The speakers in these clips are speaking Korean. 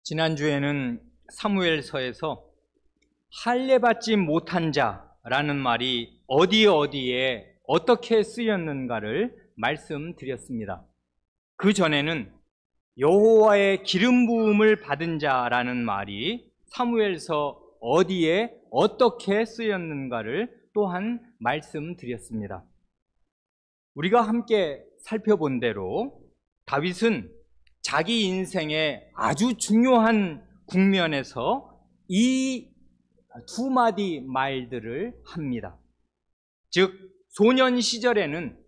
지난주에는 사무엘서에서 할례받지 못한 자라는 말이 어디에 어떻게 쓰였는가를 말씀드렸습니다. 그 전에는 여호와의 기름 부음을 받은 자라는 말이 사무엘서 어디에 어떻게 쓰였는가를 또한 말씀드렸습니다. 우리가 함께 살펴본 대로 다윗은 자기 인생의 아주 중요한 국면에서 이 두 마디 말들을 합니다. 즉 소년 시절에는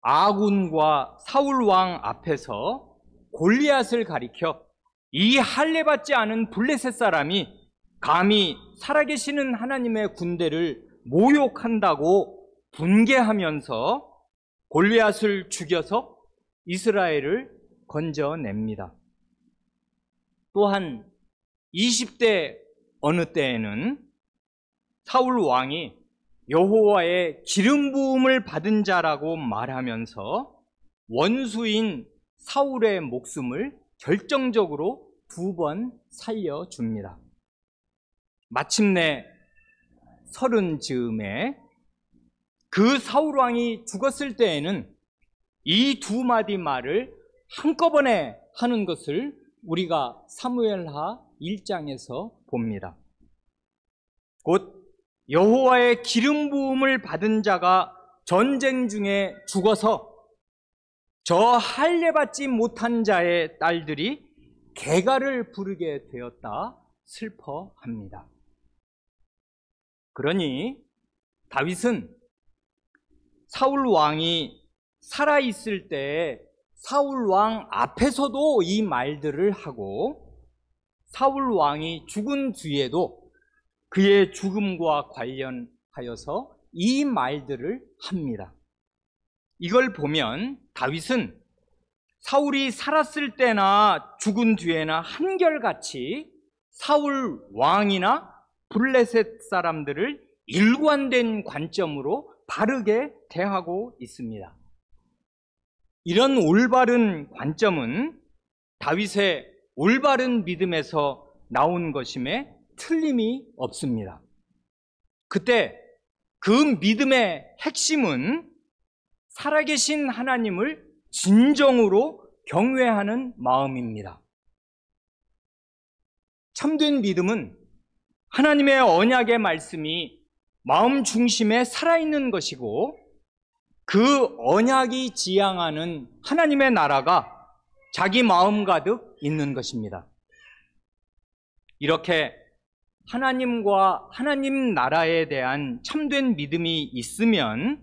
아군과 사울 왕 앞에서 골리앗을 가리켜 이 할례받지 않은 블레셋 사람이 감히 살아계시는 하나님의 군대를 모욕한다고 분개하면서 골리앗을 죽여서 이스라엘을 건져냅니다. 또한 20대 어느 때에는 사울 왕이 여호와의 기름 부음을 받은 자라고 말하면서 원수인 사울의 목숨을 결정적으로 2번 살려줍니다. 마침내 30 즈음에 그 사울 왕이 죽었을 때에는 이 두 마디 말을 한꺼번에 하는 것을 우리가 사무엘하 1장에서 봅니다. 곧 여호와의 기름 부음을 받은 자가 전쟁 중에 죽어서 저 할례받지 못한 자의 딸들이 계가를 부르게 되었다 슬퍼합니다. 그러니 다윗은 사울 왕이 살아있을 때 사울 왕 앞에서도 이 말들을 하고 사울 왕이 죽은 뒤에도 그의 죽음과 관련하여서 이 말들을 합니다. 이걸 보면 다윗은 사울이 살았을 때나 죽은 뒤에나 한결같이 사울 왕이나 블레셋 사람들을 일관된 관점으로 바르게 대하고 있습니다. 이런 올바른 관점은 다윗의 올바른 믿음에서 나온 것임에 틀림이 없습니다. 그때 그 믿음의 핵심은 살아계신 하나님을 진정으로 경외하는 마음입니다. 참된 믿음은 하나님의 언약의 말씀이 마음 중심에 살아있는 것이고 그 언약이 지향하는 하나님의 나라가 자기 마음 가득 있는 것입니다. 이렇게 하나님과 하나님 나라에 대한 참된 믿음이 있으면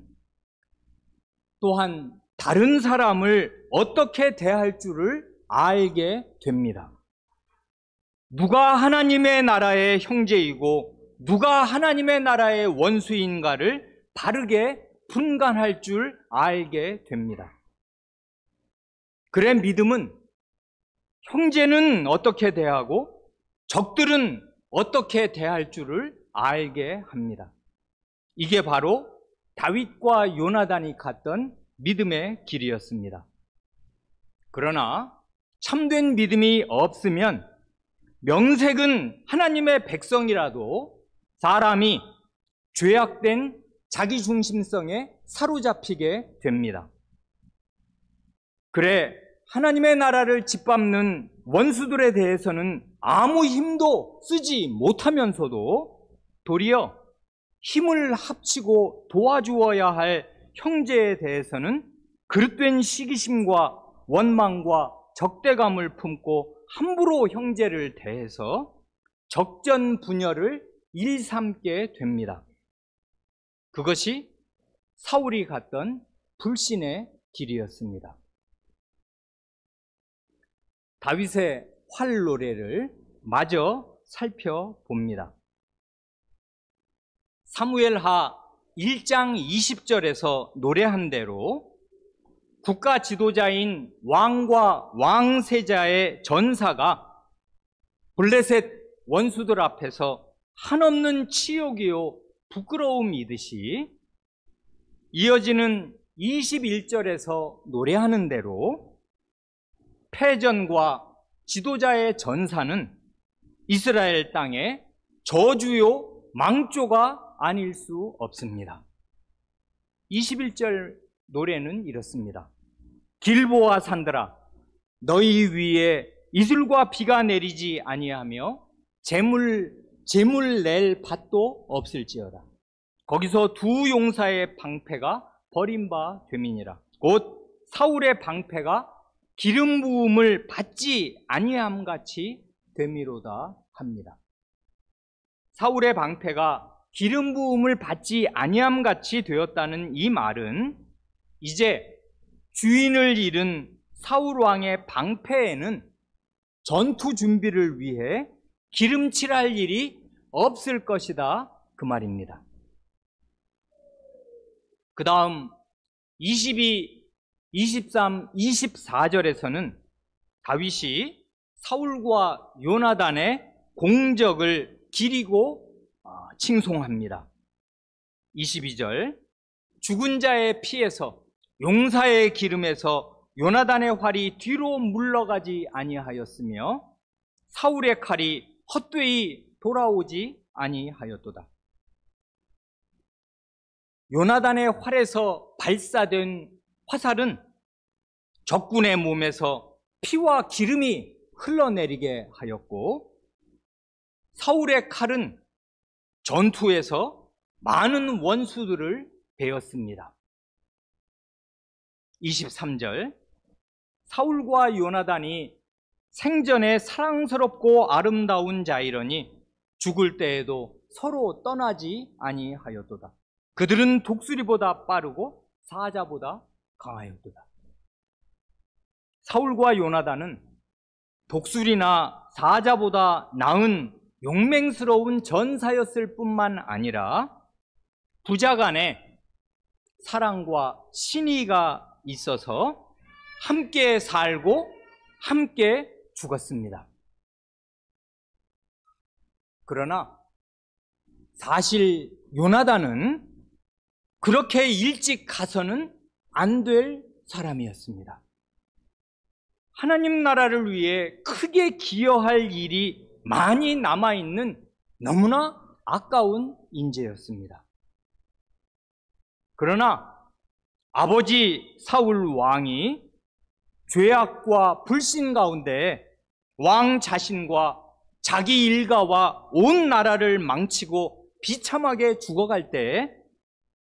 또한 다른 사람을 어떻게 대할 줄을 알게 됩니다. 누가 하나님의 나라의 형제이고 누가 하나님의 나라의 원수인가를 바르게 분간할 줄 알게 됩니다. 그래 믿음은 형제는 어떻게 대하고 적들은 어떻게 대할 줄을 알게 합니다. 이게 바로 다윗과 요나단이 갔던 믿음의 길이었습니다. 그러나 참된 믿음이 없으면 명색은 하나님의 백성이라도 사람이 죄악된 자기중심성에 사로잡히게 됩니다. 그래 하나님의 나라를 짓밟는 원수들에 대해서는 아무 힘도 쓰지 못하면서도 도리어 힘을 합치고 도와주어야 할 형제에 대해서는 그릇된 시기심과 원망과 적대감을 품고 함부로 형제를 대해서 적전분열을 일삼게 됩니다. 그것이 사울이 갔던 불신의 길이었습니다. 다윗의 활노래를 마저 살펴봅니다. 사무엘하 1장 20절에서 노래한 대로 국가 지도자인 왕과 왕세자의 전사가 블레셋 원수들 앞에서 한없는 치욕이요 부끄러움이듯이 이어지는 21절에서 노래하는 대로 패전과 지도자의 전사는 이스라엘 땅에 저주요 망조가 아닐 수 없습니다. 21절 노래는 이렇습니다. 길보아 산들아 너희 위에 이슬과 비가 내리지 아니하며 재물 낼 밭도 없을지어다. 거기서 두 용사의 방패가 버린 바 됨이니라. 곧 사울의 방패가 기름 부음을 받지 아니함 같이 됨이로다 합니다. 사울의 방패가 기름 부음을 받지 아니함 같이 되었다는 이 말은 이제 주인을 잃은 사울 왕의 방패에는 전투 준비를 위해 기름칠할 일이 없을 것이다 그 말입니다. 그 다음 22, 23, 24절에서는 다윗이 사울과 요나단의 공적을 기리고 칭송합니다. 22절 죽은 자의 피에서 용사의 기름에서 요나단의 활이 뒤로 물러가지 아니하였으며 사울의 칼이 헛되이 돌아오지 아니하였도다. 요나단의 활에서 발사된 화살은 적군의 몸에서 피와 기름이 흘러내리게 하였고 사울의 칼은 전투에서 많은 원수들을 베었습니다. 23절 사울과 요나단이 생전에 사랑스럽고 아름다운 자이러니 죽을 때에도 서로 떠나지 아니하였도다. 그들은 독수리보다 빠르고 사자보다 강하였도다. 사울과 요나단은 독수리나 사자보다 나은 용맹스러운 전사였을 뿐만 아니라 부자간에 사랑과 신의가 있어서 함께 살고 함께 죽었습니다. 그러나 사실 요나단은 그렇게 일찍 가서는 안 될 사람이었습니다. 하나님 나라를 위해 크게 기여할 일이 많이 남아있는 너무나 아까운 인재였습니다. 그러나 아버지 사울 왕이 죄악과 불신 가운데 왕 자신과 자기 일가와 온 나라를 망치고 비참하게 죽어갈 때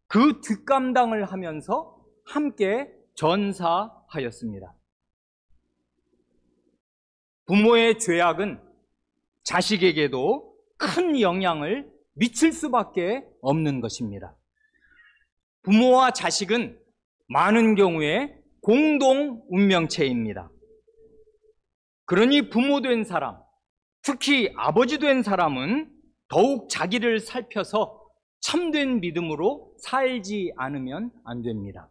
그 뒷감당을 하면서 함께 전사하였습니다. 부모의 죄악은 자식에게도 큰 영향을 미칠 수밖에 없는 것입니다. 부모와 자식은 많은 경우에 공동 운명체입니다. 그러니 부모 된 사람, 특히 아버지 된 사람은 더욱 자기를 살펴서 참된 믿음으로 살지 않으면 안 됩니다.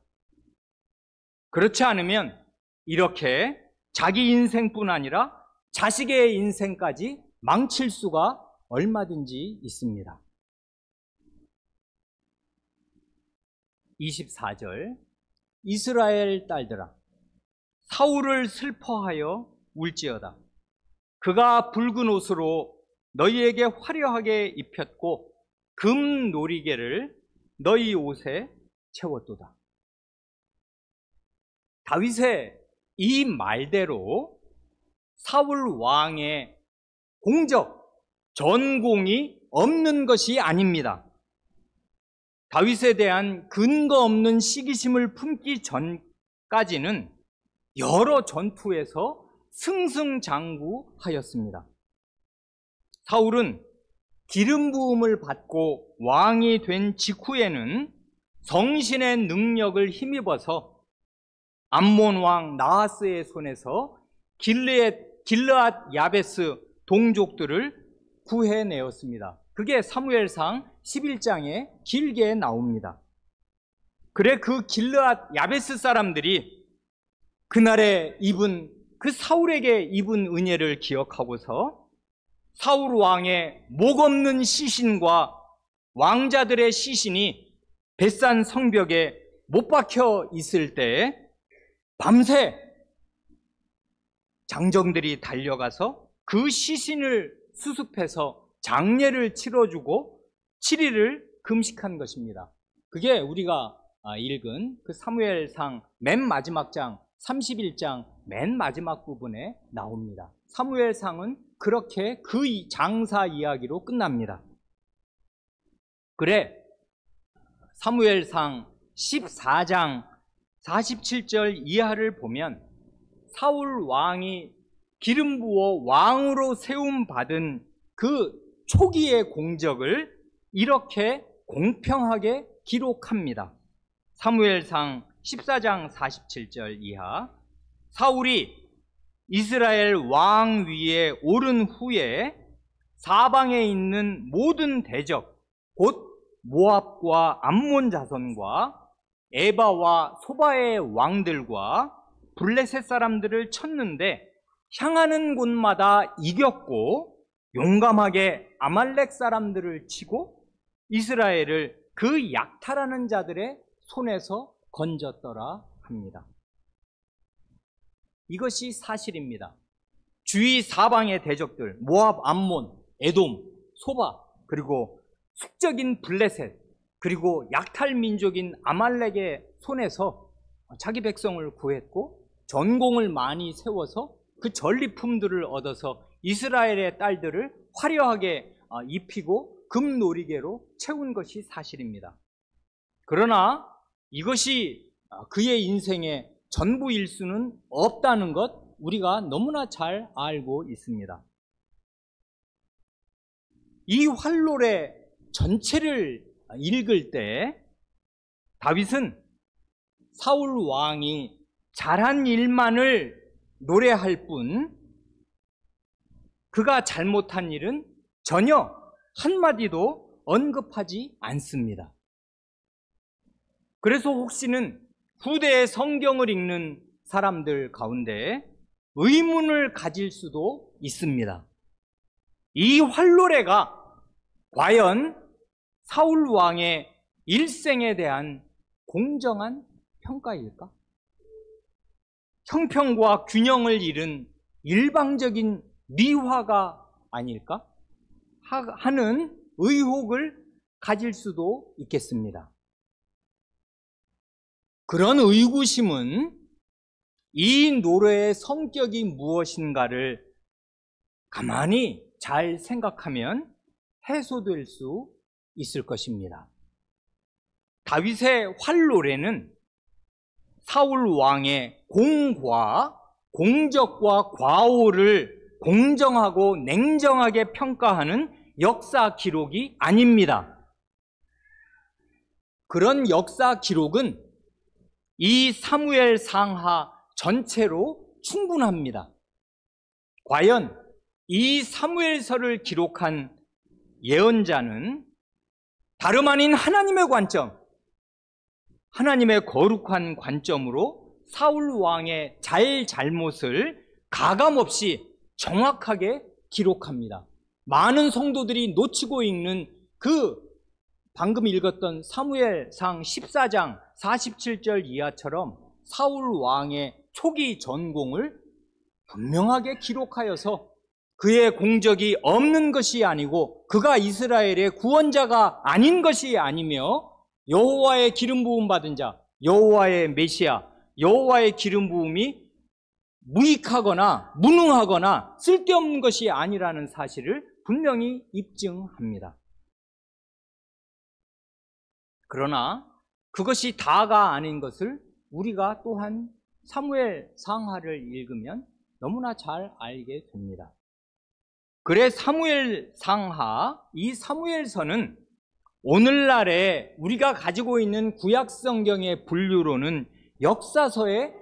그렇지 않으면 이렇게 자기 인생뿐 아니라 자식의 인생까지 망칠 수가 얼마든지 있습니다. 24절 이스라엘 딸들아 사울을 슬퍼하여 울지어다. 그가 붉은 옷으로 너희에게 화려하게 입혔고 금 놀이개를 너희 옷에 채웠도다. 다윗의 이 말대로 사울 왕의 공적, 전공이 없는 것이 아닙니다. 다윗에 대한 근거 없는 시기심을 품기 전까지는 여러 전투에서 승승장구하였습니다. 사울은 기름 부음을 받고 왕이 된 직후에는 성신의 능력을 힘입어서 암몬 왕 나하스의 손에서 길르앗 야베스 동족들을 구해내었습니다. 그게 사무엘상 11장에 길게 나옵니다. 그래 그 길르앗 야베스 사람들이 그날에 그 사울에게 입은 은혜를 기억하고서 사울 왕의 목 없는 시신과 왕자들의 시신이 벳산 성벽에 못 박혀 있을 때 밤새 장정들이 달려가서 그 시신을 수습해서 장례를 치러주고 7일을 금식한 것입니다. 그게 우리가 읽은 그 사무엘상 맨 마지막 장 31장 맨 마지막 부분에 나옵니다. 사무엘상은 그렇게 그 장사 이야기로 끝납니다. 그래 사무엘상 14장 47절 이하를 보면 사울 왕이 기름 부어 왕으로 세움 받은 그 초기의 공적을 이렇게 공평하게 기록합니다. 사무엘상 14장 47절 이하, 사울이 이스라엘 왕 위에 오른 후에 사방에 있는 모든 대적 곧 모압과 암몬 자손과 에바와 소바의 왕들과 블레셋 사람들을 쳤는데 향하는 곳마다 이겼고 용감하게 아말렉 사람들을 치고 이스라엘을 그 약탈하는 자들의 손에서 건졌더라 합니다. 이것이 사실입니다. 주위 사방의 대적들 모압, 암몬, 에돔, 소바 그리고 숙적인 블레셋 그리고 약탈 민족인 아말렉의 손에서 자기 백성을 구했고 전공을 많이 세워서 그 전리품들을 얻어서 이스라엘의 딸들을 화려하게 입히고 금놀이개로 채운 것이 사실입니다. 그러나 이것이 그의 인생의 전부일 수는 없다는 것 우리가 너무나 잘 알고 있습니다. 이 활놀의 전체를 읽을 때 다윗은 사울 왕이 잘한 일만을 노래할 뿐 그가 잘못한 일은 전혀 한마디도 언급하지 않습니다. 그래서 혹시는 후대의 성경을 읽는 사람들 가운데 의문을 가질 수도 있습니다. 이 활노래가 과연 사울 왕의 일생에 대한 공정한 평가일까? 형평과 균형을 잃은 일방적인 미화가 아닐까? 하는 의혹을 가질 수도 있겠습니다. 그런 의구심은 이 노래의 성격이 무엇인가를 가만히 잘 생각하면 해소될 수 있을 것입니다. 다윗의 활노래는 사울 왕의 공과 공적과 과오를 공정하고 냉정하게 평가하는 역사 기록이 아닙니다. 그런 역사 기록은 이 사무엘 상하 전체로 충분합니다. 과연 이 사무엘서를 기록한 예언자는 다름 아닌 하나님의 관점, 하나님의 거룩한 관점으로 사울 왕의 잘못을 가감없이 정확하게 기록합니다. 많은 성도들이 놓치고 읽는 그 방금 읽었던 사무엘상 14장 47절 이하처럼 사울 왕의 초기 전공을 분명하게 기록하여서 그의 공적이 없는 것이 아니고 그가 이스라엘의 구원자가 아닌 것이 아니며 여호와의 기름 부음 받은 자, 여호와의 메시아, 여호와의 기름 부음이 무익하거나 무능하거나 쓸데없는 것이 아니라는 사실을 분명히 입증합니다. 그러나 그것이 다가 아닌 것을 우리가 또한 사무엘 상하를 읽으면 너무나 잘 알게 됩니다. 그래 사무엘 상하, 이 사무엘서는 오늘날에 우리가 가지고 있는 구약 성경의 분류로는 역사서에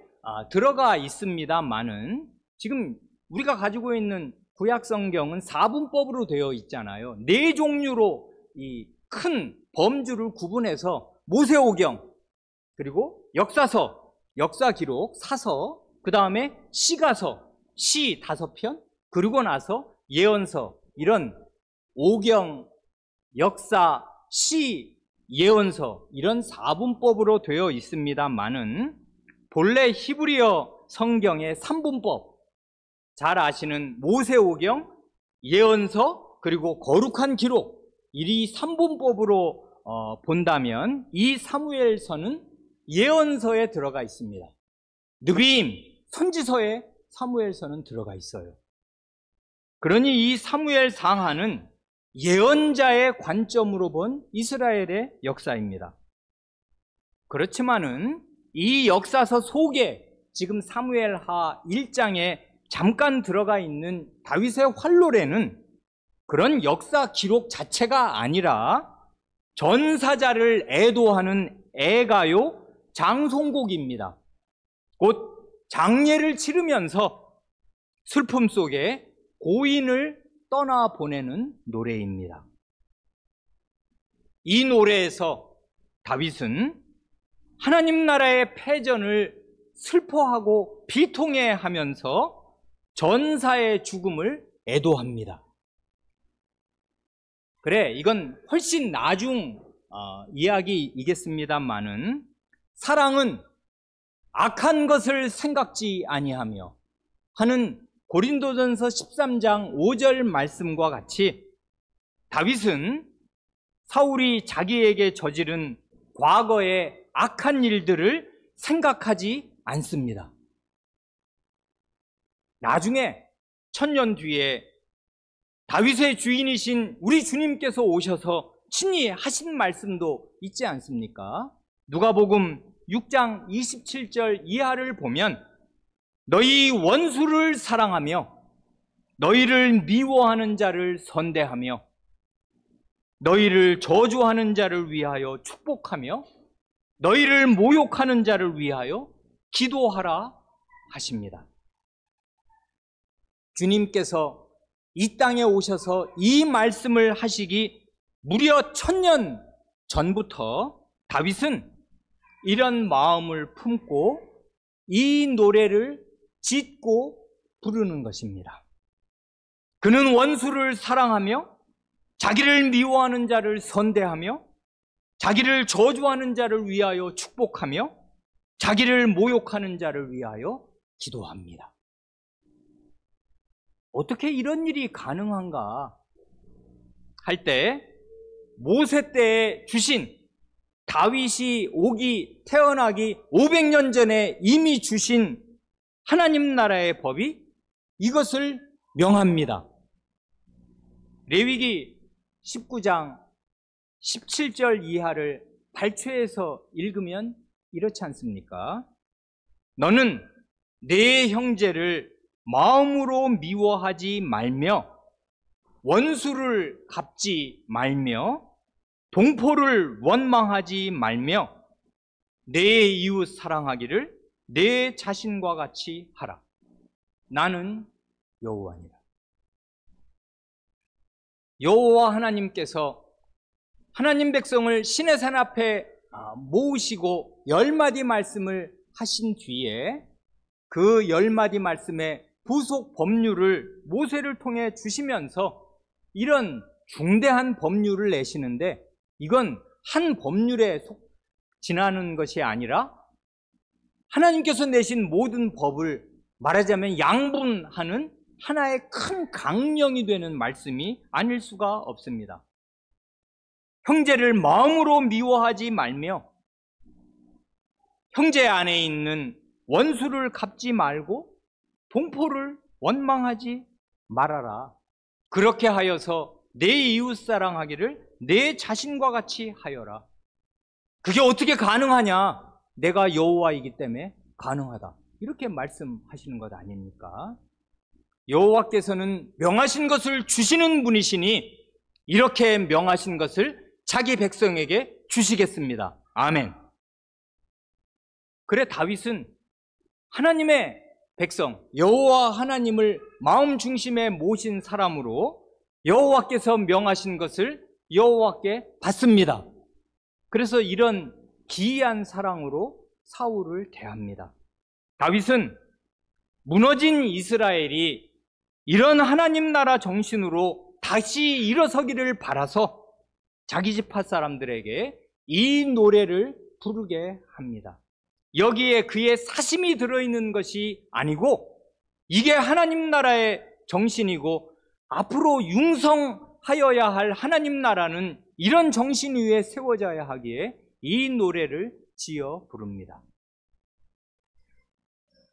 들어가 있습니다만은 지금 우리가 가지고 있는 구약 성경은 4분법으로 되어 있잖아요. 4종류로 이 큰 범주를 구분해서 모세오경, 그리고 역사서, 역사기록, 사서, 그 다음에 시가서, 시 5편, 그리고 나서 예언서, 이런 오경, 역사, 시, 예언서 이런 4분법으로 되어 있습니다만은 본래 히브리어 성경의 3분법, 잘 아시는 모세오경, 예언서 그리고 거룩한 기록, 이 3분법으로 본다면 이 사무엘서는 예언서에 들어가 있습니다. 느비임, 선지서에 사무엘서는 들어가 있어요. 그러니 이 사무엘 상하는 예언자의 관점으로 본 이스라엘의 역사입니다. 그렇지만은 이 역사서 속에 지금 사무엘하 1장에 잠깐 들어가 있는 다윗의 활로레는 그런 역사 기록 자체가 아니라 전사자를 애도하는 애가요 장송곡입니다. 곧 장례를 치르면서 슬픔 속에 고인을 떠나보내는 노래입니다. 이 노래에서 다윗은 하나님 나라의 패전을 슬퍼하고 비통해하면서 전사의 죽음을 애도합니다. 그래, 이건 훨씬 나중 이야기이겠습니다마는 사랑은 악한 것을 생각지 아니하며 하는 고린도전서 13장 5절 말씀과 같이 다윗은 사울이 자기에게 저지른 과거의 악한 일들을 생각하지 않습니다. 나중에 1000년 뒤에 다윗의 주인이신 우리 주님께서 오셔서 친히 하신 말씀도 있지 않습니까? 누가복음 6장 27절 이하를 보면 너희 원수를 사랑하며 너희를 미워하는 자를 선대하며 너희를 저주하는 자를 위하여 축복하며 너희를 모욕하는 자를 위하여 기도하라 하십니다. 주님께서 이 땅에 오셔서 이 말씀을 하시기 무려 1000년 전부터 다윗은 이런 마음을 품고 이 노래를 짓고 부르는 것입니다. 그는 원수를 사랑하며 자기를 미워하는 자를 선대하며 자기를 저주하는 자를 위하여 축복하며 자기를 모욕하는 자를 위하여 기도합니다. 어떻게 이런 일이 가능한가 할 때 모세 때에 주신 다윗이 태어나기 500년 전에 이미 주신 하나님 나라의 법이 이것을 명합니다. 레위기 19장 17절 이하를 발췌해서 읽으면 이렇지 않습니까? 너는 내 형제를 마음으로 미워하지 말며 원수를 갚지 말며 동포를 원망하지 말며 내 이웃 사랑하기를 내 자신과 같이 하라. 나는 여호와니라. 여호와 하나님께서 하나님 백성을 시내산 앞에 모으시고 10마디 말씀을 하신 뒤에 그 10마디 말씀의 부속 법률을 모세를 통해 주시면서 이런 중대한 법률을 내시는데 이건 한 법률에 지나는 것이 아니라 하나님께서 내신 모든 법을 말하자면 양분하는 하나의 큰 강령이 되는 말씀이 아닐 수가 없습니다. 형제를 마음으로 미워하지 말며 형제 안에 있는 원수를 갚지 말고 동포를 원망하지 말아라. 그렇게 하여서 내 이웃 사랑하기를 내 자신과 같이 하여라. 그게 어떻게 가능하냐? 내가 여호와이기 때문에 가능하다. 이렇게 말씀하시는 것 아닙니까? 여호와께서는 명하신 것을 주시는 분이시니 이렇게 명하신 것을 자기 백성에게 주시겠습니다. 아멘. 그래 다윗은 하나님의 백성 여호와 하나님을 마음 중심에 모신 사람으로 여호와께서 명하신 것을 여호와께 받습니다. 그래서 이런 기이한 사랑으로 사울을 대합니다. 다윗은 무너진 이스라엘이 이런 하나님 나라 정신으로 다시 일어서기를 바라서 자기 지파 사람들에게 이 노래를 부르게 합니다. 여기에 그의 사심이 들어있는 것이 아니고 이게 하나님 나라의 정신이고 앞으로 융성하여야 할 하나님 나라는 이런 정신 위에 세워져야 하기에 이 노래를 지어 부릅니다.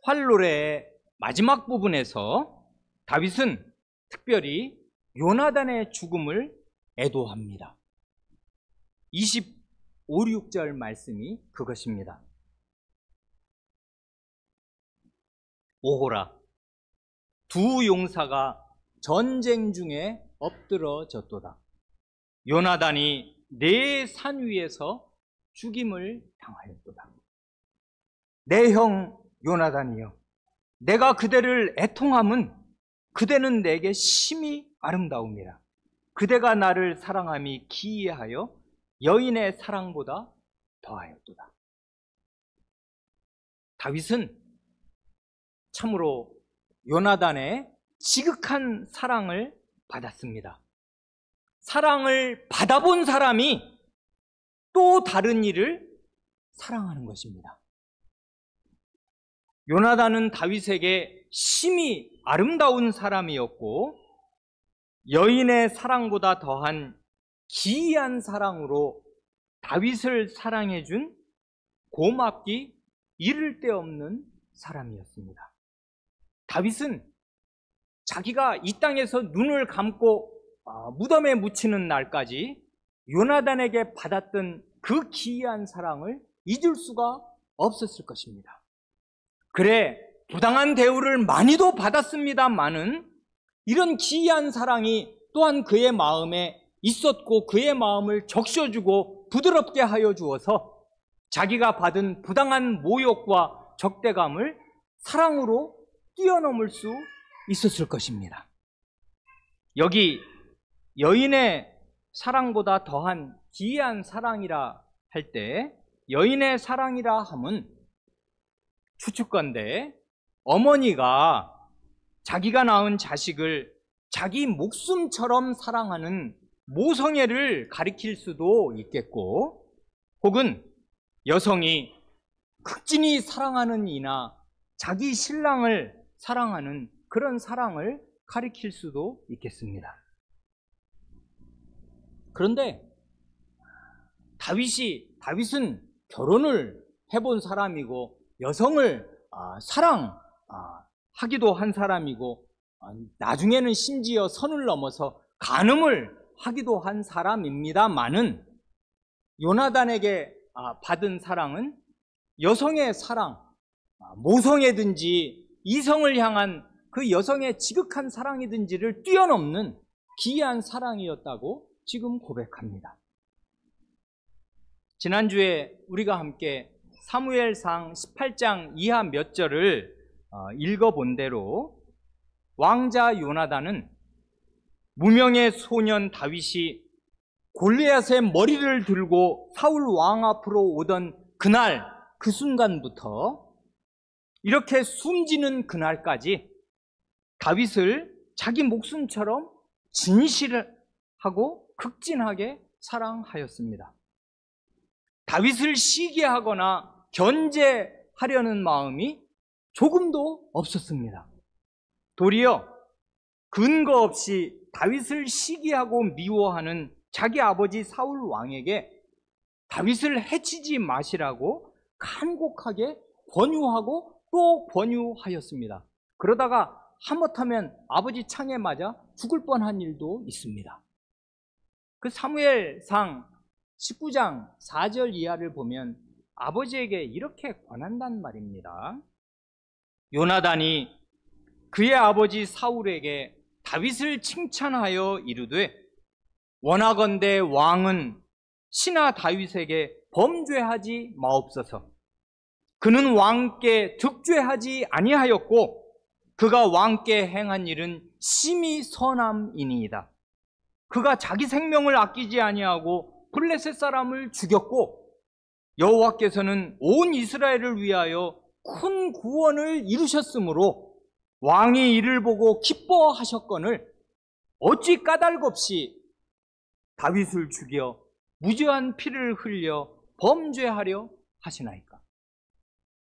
활노래의 마지막 부분에서 다윗은 특별히 요나단의 죽음을 애도합니다. 25, 6절 말씀이 그것입니다. 오호라, 두 용사가 전쟁 중에 엎드러졌도다. 요나단이 내 산 위에서 죽임을 당하였도다. 내 형 요나단이여, 내가 그대를 애통함은 그대는 내게 심히 아름다움이라. 그대가 나를 사랑함이 기이하여 여인의 사랑보다 더하였도다. 다윗은 참으로 요나단의 지극한 사랑을 받았습니다. 사랑을 받아본 사람이 또 다른 이를 사랑하는 것입니다. 요나단은 다윗에게 심히 아름다운 사람이었고 여인의 사랑보다 더한 기이한 사랑으로 다윗을 사랑해준 고맙기 이를 데 없는 사람이었습니다. 다윗은 자기가 이 땅에서 눈을 감고 무덤에 묻히는 날까지 요나단에게 받았던 그 기이한 사랑을 잊을 수가 없었을 것입니다. 그래, 부당한 대우를 많이도 받았습니다마는 이런 기이한 사랑이 또한 그의 마음에 있었고 그의 마음을 적셔주고 부드럽게 하여 주어서 자기가 받은 부당한 모욕과 적대감을 사랑으로 뛰어넘을 수 있었을 것입니다. 여기 여인의 사랑보다 더한 기이한 사랑이라 할 때 여인의 사랑이라 함은 추측건대 어머니가 자기가 낳은 자식을 자기 목숨처럼 사랑하는 모성애를 가리킬 수도 있겠고, 혹은 여성이 극진히 사랑하는 이나 자기 신랑을 사랑하는 그런 사랑을 가리킬 수도 있겠습니다. 그런데 다윗은 결혼을 해본 사람이고 여성을 사랑하기도 한 사람이고 나중에는 심지어 선을 넘어서 간음을 하기도 한 사람입니다마는 요나단에게 받은 사랑은 여성의 사랑, 모성애든지 이성을 향한 그 여성의 지극한 사랑이든지를 뛰어넘는 기이한 사랑이었다고 지금 고백합니다. 지난주에 우리가 함께 사무엘상 18장 이하 몇 절을 읽어본 대로 왕자 요나단은 무명의 소년 다윗이 골리앗의 머리를 들고 사울 왕 앞으로 오던 그날 그 순간부터 이렇게 숨지는 그날까지 다윗을 자기 목숨처럼 진실하고 극진하게 사랑하였습니다. 다윗을 시기하거나 견제하려는 마음이 조금도 없었습니다. 도리어 근거 없이 다윗을 시기하고 미워하는 자기 아버지 사울 왕에게 다윗을 해치지 마시라고 간곡하게 권유하고 또 권유하였습니다. 그러다가 하마터면 아버지 창에 맞아 죽을 뻔한 일도 있습니다. 그 사무엘상 19장 4절 이하를 보면 아버지에게 이렇게 권한단 말입니다. 요나단이 그의 아버지 사울에게 다윗을 칭찬하여 이르되 원하건대 왕은 신하 다윗에게 범죄하지 마옵소서. 그는 왕께 득죄하지 아니하였고 그가 왕께 행한 일은 심히 선함이니이다. 그가 자기 생명을 아끼지 아니하고 블레셋 사람을 죽였고 여호와께서는 온 이스라엘을 위하여 큰 구원을 이루셨으므로 왕이 이를 보고 기뻐하셨거늘 어찌 까닭 없이 다윗을 죽여 무죄한 피를 흘려 범죄하려 하시나이까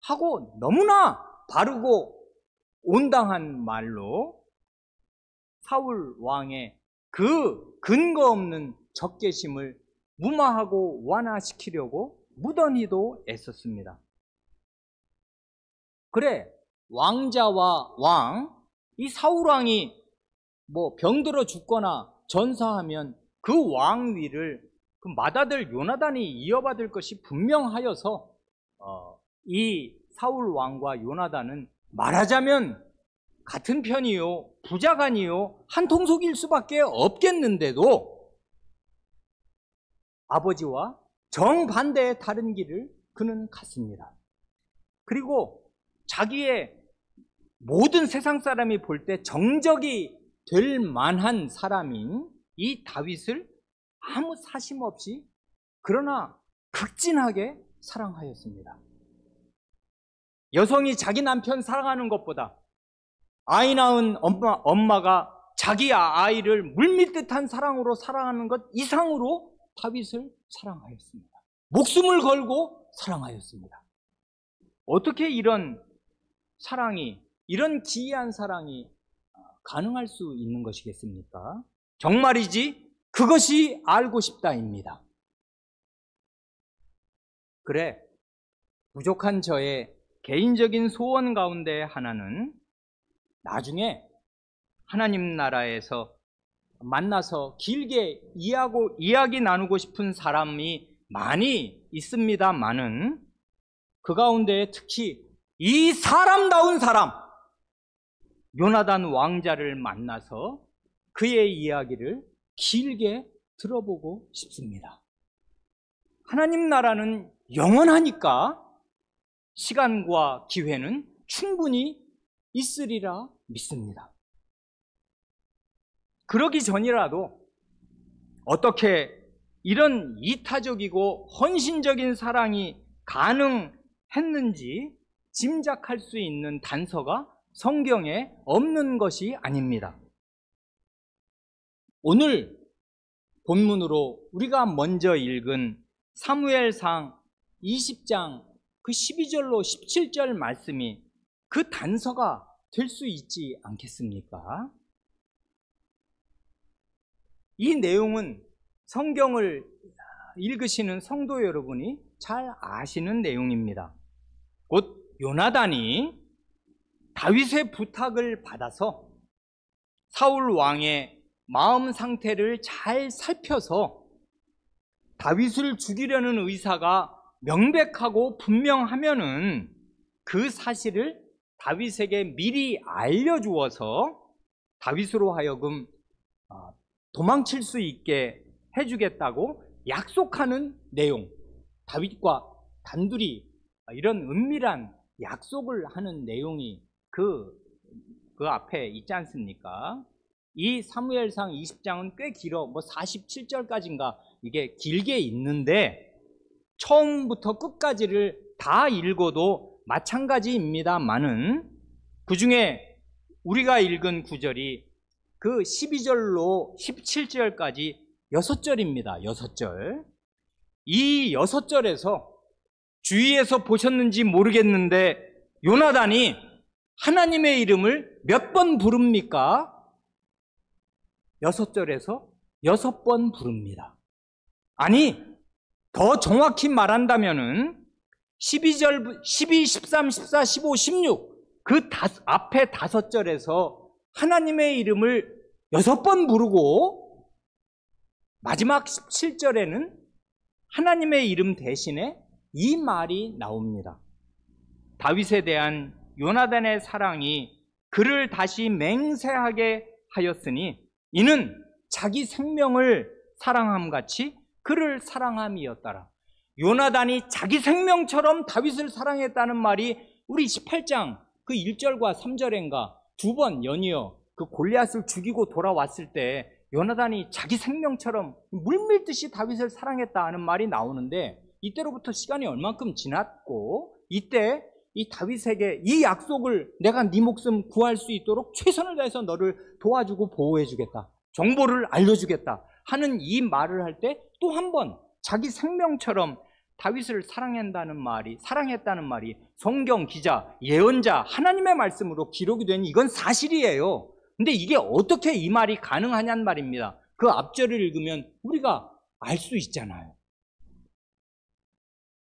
하고 너무나 바르고 온당한 말로 사울 왕의 그 근거 없는 적개심을 무마하고 완화시키려고 무던히도 애썼습니다. 그래, 왕자와 왕, 이 사울 왕이 뭐 병들어 죽거나 전사하면 그 왕위를 그 맏아들 요나단이 이어받을 것이 분명하여서 이 사울 왕과 요나단은 말하자면 같은 편이요, 부자간이요, 한통속일 수밖에 없겠는데도 아버지와 정반대의 다른 길을 그는 갔습니다. 그리고 자기의 모든 세상 사람이 볼 때 정적이 될 만한 사람인 이 다윗을 아무 사심 없이 그러나 극진하게 사랑하였습니다. 여성이 자기 남편 사랑하는 것보다 아이 낳은 엄마가 자기 아이를 물밀듯한 사랑으로 사랑하는 것 이상으로 다윗을 사랑하였습니다. 목숨을 걸고 사랑하였습니다. 어떻게 이런 사랑이, 이런 기이한 사랑이 가능할 수 있는 것이겠습니까? 정말이지 그것이 알고 싶다입니다. 그래, 부족한 저의 개인적인 소원 가운데 하나는 나중에 하나님 나라에서 만나서 길게 이야기 나누고 싶은 사람이 많이 있습니다만은 그 가운데 특히 이 사람다운 사람, 요나단 왕자를 만나서 그의 이야기를 길게 들어보고 싶습니다. 하나님 나라는 영원하니까 시간과 기회는 충분히 있으리라 믿습니다. 그러기 전이라도 어떻게 이런 이타적이고 헌신적인 사랑이 가능했는지 짐작할 수 있는 단서가 성경에 없는 것이 아닙니다. 오늘 본문으로 우리가 먼저 읽은 사무엘상 20장 그 12절로 17절 말씀이 그 단서가 될 수 있지 않겠습니까? 이 내용은 성경을 읽으시는 성도 여러분이 잘 아시는 내용입니다. 곧 요나단이 다윗의 부탁을 받아서 사울 왕의 마음 상태를 잘 살펴서 다윗을 죽이려는 의사가 명백하고 분명하면은 그 사실을 다윗에게 미리 알려주어서 다윗으로 하여금 도망칠 수 있게 해주겠다고 약속하는 내용, 다윗과 단둘이 이런 은밀한 약속을 하는 내용이 그 앞에 있지 않습니까? 이 사무엘상 20장은 꽤 길어, 뭐 47절까지인가 이게 길게 있는데 처음부터 끝까지를 다 읽어도 마찬가지입니다만은 그 중에 우리가 읽은 구절이 그 12절로 17절까지 6절입니다. 6절. 이 6절에서 주위에서 보셨는지 모르겠는데 요나단이 하나님의 이름을 몇 번 부릅니까? 6절에서 6번 부릅니다. 아니, 더 정확히 말한다면은 12절, 12, 13, 14, 15, 16 그 앞에 5절에서 하나님의 이름을 6번 부르고 마지막 17절에는 하나님의 이름 대신에 이 말이 나옵니다. 다윗에 대한 요나단의 사랑이 그를 다시 맹세하게 하였으니 이는 자기 생명을 사랑함같이 그를 사랑함이었더라. 요나단이 자기 생명처럼 다윗을 사랑했다는 말이 우리 18장 그 1절과 3절인가 두 번 연이어 그 골리앗을 죽이고 돌아왔을 때 요나단이 자기 생명처럼 물밀듯이 다윗을 사랑했다 하는 말이 나오는데 이때로부터 시간이 얼만큼 지났고 이때 이 다윗에게 이 약속을 내가 네 목숨 구할 수 있도록 최선을 다해서 너를 도와주고 보호해주겠다, 정보를 알려주겠다 하는 이 말을 할 때 또 한 번 자기 생명처럼 다윗을 사랑했다는 말이 성경 기자, 예언자, 하나님의 말씀으로 기록이 된 이건 사실이에요. 근데 이게 어떻게 이 말이 가능하냔 말입니다. 그 앞절을 읽으면 우리가 알 수 있잖아요.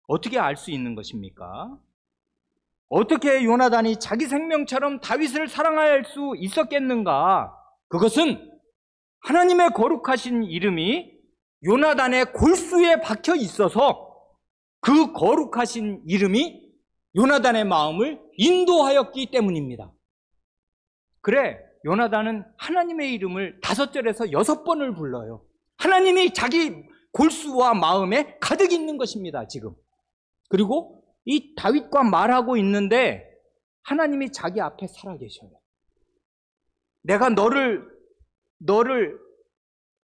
어떻게 알 수 있는 것입니까? 어떻게 요나단이 자기 생명처럼 다윗을 사랑할 수 있었겠는가? 그것은 하나님의 거룩하신 이름이 요나단의 골수에 박혀 있어서 그 거룩하신 이름이 요나단의 마음을 인도하였기 때문입니다. 그래, 요나단은 하나님의 이름을 5절에서 6번을 불러요. 하나님이 자기 골수와 마음에 가득 있는 것입니다, 지금. 그리고 이 다윗과 말하고 있는데 하나님이 자기 앞에 살아계셔요. 내가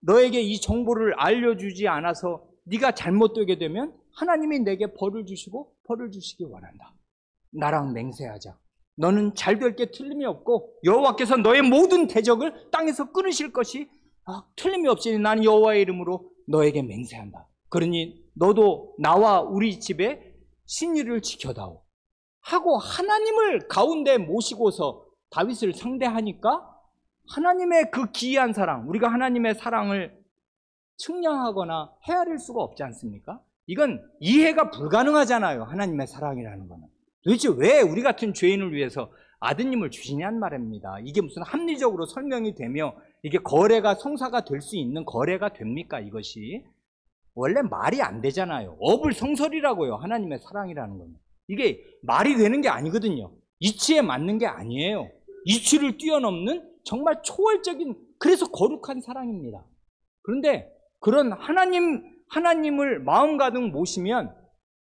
너에게 이 정보를 알려주지 않아서 네가 잘못되게 되면 하나님이 내게 벌을 주시고 벌을 주시기 원한다. 나랑 맹세하자. 너는 잘 될 게 틀림이 없고 여호와께서 너의 모든 대적을 땅에서 끊으실 것이 틀림이 없으니 나는 여호와의 이름으로 너에게 맹세한다. 그러니 너도 나와 우리 집에 신의를 지켜다오 하고 하나님을 가운데 모시고서 다윗을 상대하니까 하나님의 그 기이한 사랑, 우리가 하나님의 사랑을 측량하거나 헤아릴 수가 없지 않습니까? 이건 이해가 불가능하잖아요. 하나님의 사랑이라는 거는. 도대체 왜 우리 같은 죄인을 위해서 아드님을 주시냐는 말입니다. 이게 무슨 합리적으로 설명이 되며 이게 거래가 성사가 될 수 있는 거래가 됩니까? 이것이 원래 말이 안 되잖아요. 어불성설이라고요. 하나님의 사랑이라는 거는. 이게 말이 되는 게 아니거든요. 이치에 맞는 게 아니에요. 이치를 뛰어넘는 정말 초월적인, 그래서 거룩한 사랑입니다. 그런데 그런 하나님을 마음 가득 모시면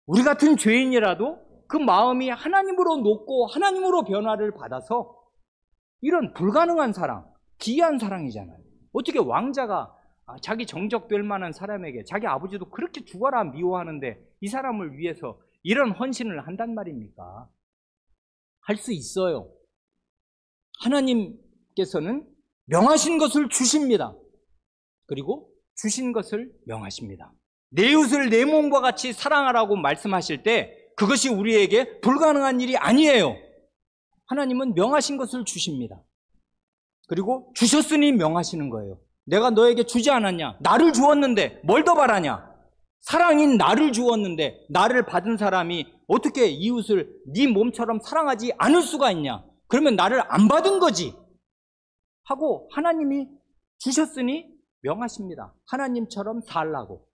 우리 같은 죄인이라도 그 마음이 하나님으로 녹고 하나님으로 변화를 받아서 이런 불가능한 사랑, 기이한 사랑이잖아요. 어떻게 왕자가 자기 정적될 만한 사람에게 자기 아버지도 그렇게 죽어라 미워하는데 이 사람을 위해서 이런 헌신을 한단 말입니까? 할 수 있어요. 하나님께서는 명하신 것을 주십니다. 그리고 주신 것을 명하십니다. 내 이웃을 내 몸과 같이 사랑하라고 말씀하실 때 그것이 우리에게 불가능한 일이 아니에요. 하나님은 명하신 것을 주십니다. 그리고 주셨으니 명하시는 거예요. 내가 너에게 주지 않았냐? 나를 주었는데 뭘 더 바라냐? 사랑인 나를 주었는데 나를 받은 사람이 어떻게 이웃을 네 몸처럼 사랑하지 않을 수가 있냐? 그러면 나를 안 받은 거지 하고 하나님이 주셨으니 명하십니다. 하나님처럼 살라고,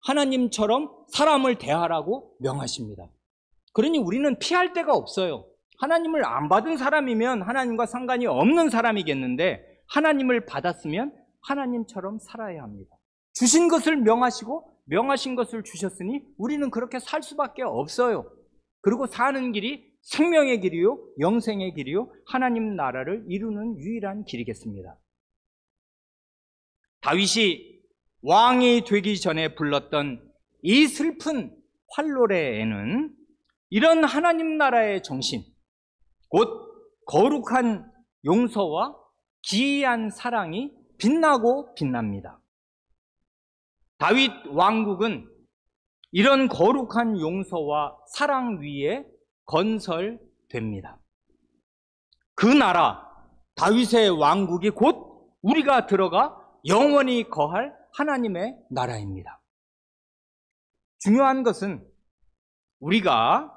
하나님처럼 사람을 대하라고 명하십니다. 그러니 우리는 피할 데가 없어요. 하나님을 안 받은 사람이면 하나님과 상관이 없는 사람이겠는데 하나님을 받았으면 하나님처럼 살아야 합니다. 주신 것을 명하시고 명하신 것을 주셨으니 우리는 그렇게 살 수밖에 없어요. 그리고 사는 길이 생명의 길이요 영생의 길이요 하나님 나라를 이루는 유일한 길이겠습니다. 다윗이 왕이 되기 전에 불렀던 이 슬픈 활노래에는 이런 하나님 나라의 정신, 곧 거룩한 용서와 기이한 사랑이 빛나고 빛납니다. 다윗 왕국은 이런 거룩한 용서와 사랑 위에 건설됩니다. 그 나라, 다윗의 왕국이 곧 우리가 들어가 영원히 거할 하나님의 나라입니다. 중요한 것은 우리가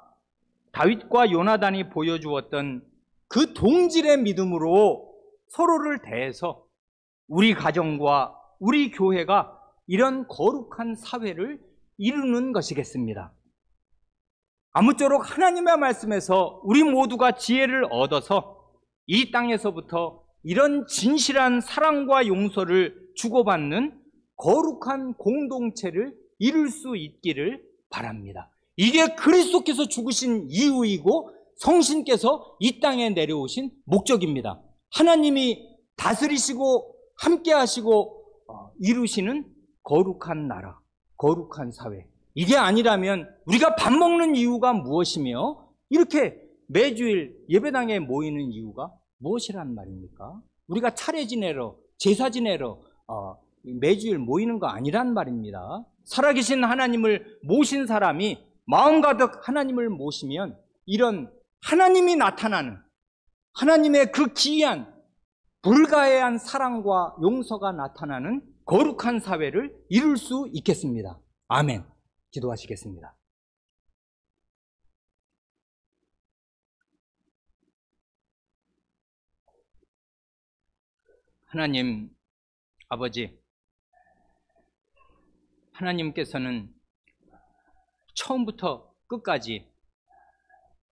다윗과 요나단이 보여주었던 그 동질의 믿음으로 서로를 대해서 우리 가정과 우리 교회가 이런 거룩한 사회를 이루는 것이겠습니다. 아무쪼록 하나님의 말씀에서 우리 모두가 지혜를 얻어서 이 땅에서부터 이런 진실한 사랑과 용서를 주고받는 거룩한 공동체를 이룰 수 있기를 바랍니다. 이게 그리스도께서 죽으신 이유이고 성신께서 이 땅에 내려오신 목적입니다. 하나님이 다스리시고 함께 하시고 이루시는 거룩한 나라, 거룩한 사회. 이게 아니라면 우리가 밥 먹는 이유가 무엇이며 이렇게 매주일 예배당에 모이는 이유가 무엇이란 말입니까? 우리가 차례 지내러, 제사 지내러 매주일 모이는 거 아니란 말입니다. 살아계신 하나님을 모신 사람이 마음 가득 하나님을 모시면 이런 하나님이 나타나는 하나님의 그 기이한 불가해한 사랑과 용서가 나타나는 거룩한 사회를 이룰 수 있겠습니다. 아멘. 기도하시겠습니다. 하나님 아버지, 하나님께서는 처음부터 끝까지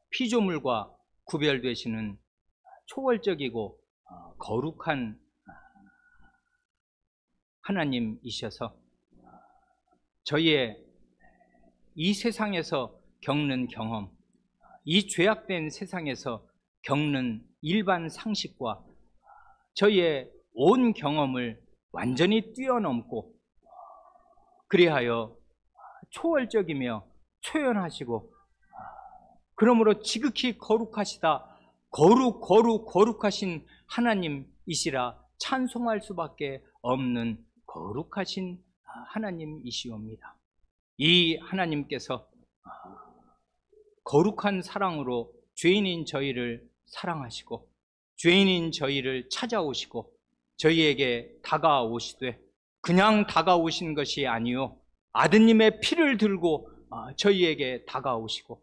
피조물과 구별되시는 초월적이고 거룩한 하나님이셔서 저희의 이 세상에서 겪는 경험, 이 죄악된 세상에서 겪는 일반 상식과 저희의 온 경험을 완전히 뛰어넘고 그리하여 초월적이며 초연하시고 그러므로 지극히 거룩하시다, 거룩하신 하나님이시라 찬송할 수밖에 없는 거룩하신 하나님이시옵니다. 이 하나님께서 거룩한 사랑으로 죄인인 저희를 사랑하시고 죄인인 저희를 찾아오시고 저희에게 다가오시되 그냥 다가오신 것이 아니요 아드님의 피를 들고 저희에게 다가오시고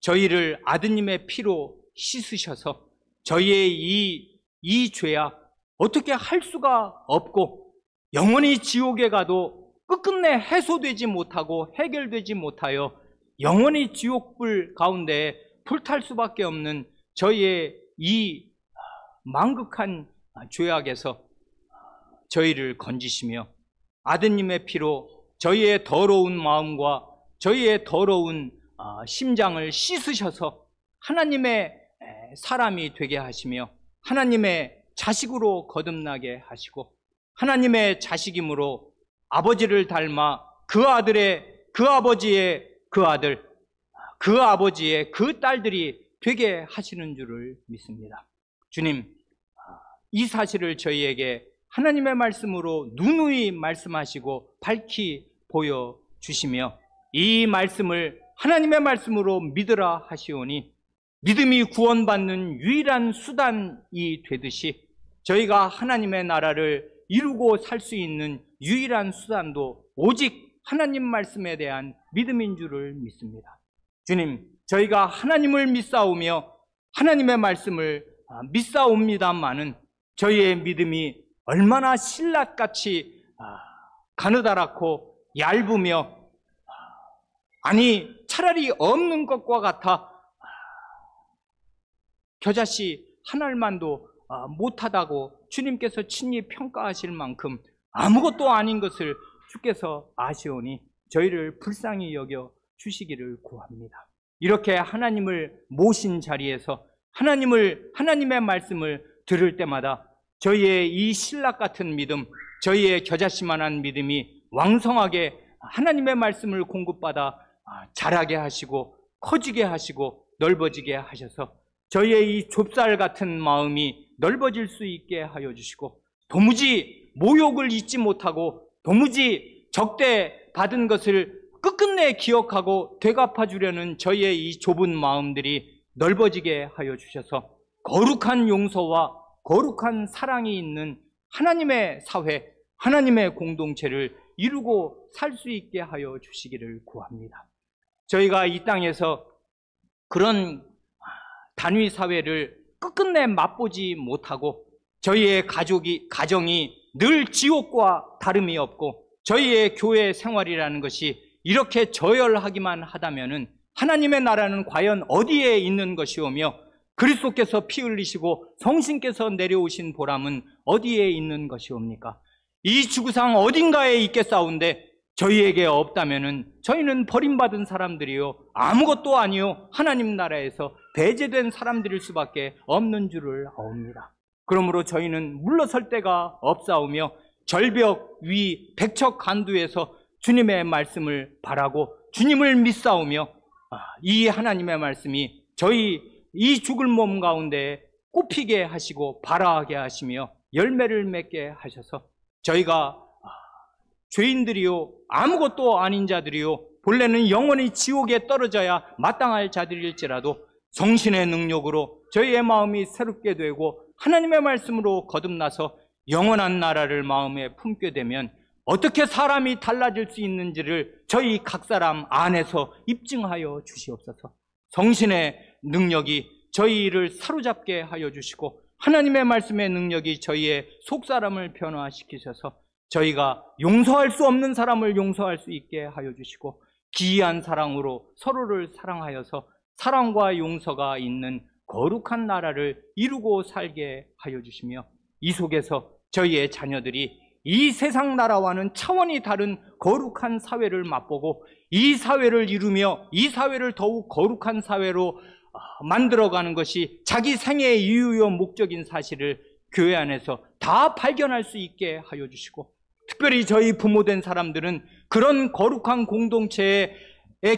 저희를 아드님의 피로 씻으셔서 저희의 이 죄악 어떻게 할 수가 없고 영원히 지옥에 가도 끝끝내 해소되지 못하고 해결되지 못하여 영원히 지옥불 가운데 불탈 수밖에 없는 저희의 이 망극한 죄악에서 저희를 건지시며 아드님의 피로 저희의 더러운 마음과 저희의 더러운 심장을 씻으셔서 하나님의 사람이 되게 하시며 하나님의 자식으로 거듭나게 하시고 하나님의 자식이므로 아버지를 닮아 그 아버지의 그 아들, 그 아버지의 그 딸들이 되게 하시는 줄을 믿습니다. 주님, 이 사실을 저희에게 하나님의 말씀으로 누누이 말씀하시고 밝히 보여주시며 이 말씀을 하나님의 말씀으로 믿으라 하시오니 믿음이 구원받는 유일한 수단이 되듯이 저희가 하나님의 나라를 이루고 살 수 있는 유일한 수단도 오직 하나님 말씀에 대한 믿음인 줄을 믿습니다. 주님, 저희가 하나님을 믿사오며 하나님의 말씀을 믿사옵니다마는 저희의 믿음이 얼마나 신라같이 가느다랗고 얇으며 아니 차라리 없는 것과 같아 겨자씨 한 알만도 못하다고 주님께서 친히 평가하실 만큼 아무것도 아닌 것을 주께서 아시오니 저희를 불쌍히 여겨 주시기를 구합니다. 이렇게 하나님을 모신 자리에서 하나님의 말씀을 들을 때마다 저희의 이 신락 같은 믿음, 저희의 겨자씨만한 믿음이 왕성하게 하나님의 말씀을 공급받아 자라게 하시고 커지게 하시고 넓어지게 하셔서 저희의 이 좁쌀 같은 마음이 넓어질 수 있게 하여 주시고 도무지 모욕을 잊지 못하고 도무지 적대 받은 것을 끝끝내 기억하고 되갚아 주려는 저희의 이 좁은 마음들이 넓어지게 하여 주셔서 거룩한 용서와 거룩한 사랑이 있는 하나님의 사회, 하나님의 공동체를 이루고 살 수 있게 하여 주시기를 구합니다. 저희가 이 땅에서 그런 단위 사회를 끝끝내 맛보지 못하고 저희의 가정이 늘 지옥과 다름이 없고 저희의 교회 생활이라는 것이 이렇게 저열하기만 하다면은 하나님의 나라는 과연 어디에 있는 것이오며 그리스도께서 피 흘리시고 성신께서 내려오신 보람은 어디에 있는 것이옵니까? 이 지구상 어딘가에 있겠사온데 저희에게 없다면은 저희는 버림받은 사람들이요 아무것도 아니요 하나님 나라에서 배제된 사람들일 수밖에 없는 줄을 아옵니다. 그러므로 저희는 물러설 데가 없사오며 절벽 위 백척 간두에서 주님의 말씀을 바라고 주님을 믿사오며 이 하나님의 말씀이 저희 이 죽을 몸 가운데 꽃피게 하시고 발아하게 하시며 열매를 맺게 하셔서 저희가 죄인들이요 아무것도 아닌 자들이요 본래는 영원히 지옥에 떨어져야 마땅할 자들일지라도 성신의 능력으로 저희의 마음이 새롭게 되고 하나님의 말씀으로 거듭나서 영원한 나라를 마음에 품게 되면 어떻게 사람이 달라질 수 있는지를 저희 각 사람 안에서 입증하여 주시옵소서. 성신의 능력이 저희를 사로잡게 하여 주시고 하나님의 말씀의 능력이 저희의 속사람을 변화시키셔서 저희가 용서할 수 없는 사람을 용서할 수 있게 하여 주시고 기이한 사랑으로 서로를 사랑하여서 사랑과 용서가 있는 거룩한 나라를 이루고 살게 하여 주시며 이 속에서 저희의 자녀들이 이 세상 나라와는 차원이 다른 거룩한 사회를 맛보고 이 사회를 이루며 이 사회를 더욱 거룩한 사회로 만들어가는 것이 자기 생애의 이유요 목적인 사실을 교회 안에서 다 발견할 수 있게 하여 주시고 특별히 저희 부모된 사람들은 그런 거룩한 공동체의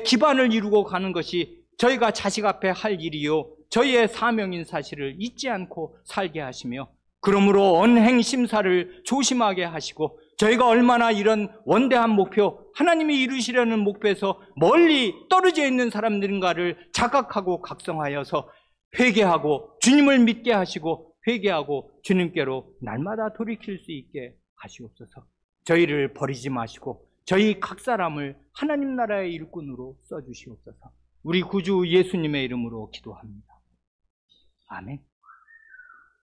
기반을 이루고 가는 것이 저희가 자식 앞에 할 일이요 저희의 사명인 사실을 잊지 않고 살게 하시며 그러므로 언행 심사를 조심하게 하시고 저희가 얼마나 이런 원대한 목표, 하나님이 이루시려는 목표에서 멀리 떨어져 있는 사람들인가를 자각하고 각성하여서 회개하고 주님을 믿게 하시고 회개하고 주님께로 날마다 돌이킬 수 있게 하시옵소서. 저희를 버리지 마시고 저희 각 사람을 하나님 나라의 일꾼으로 써주시옵소서. 우리 구주 예수님의 이름으로 기도합니다. 아멘.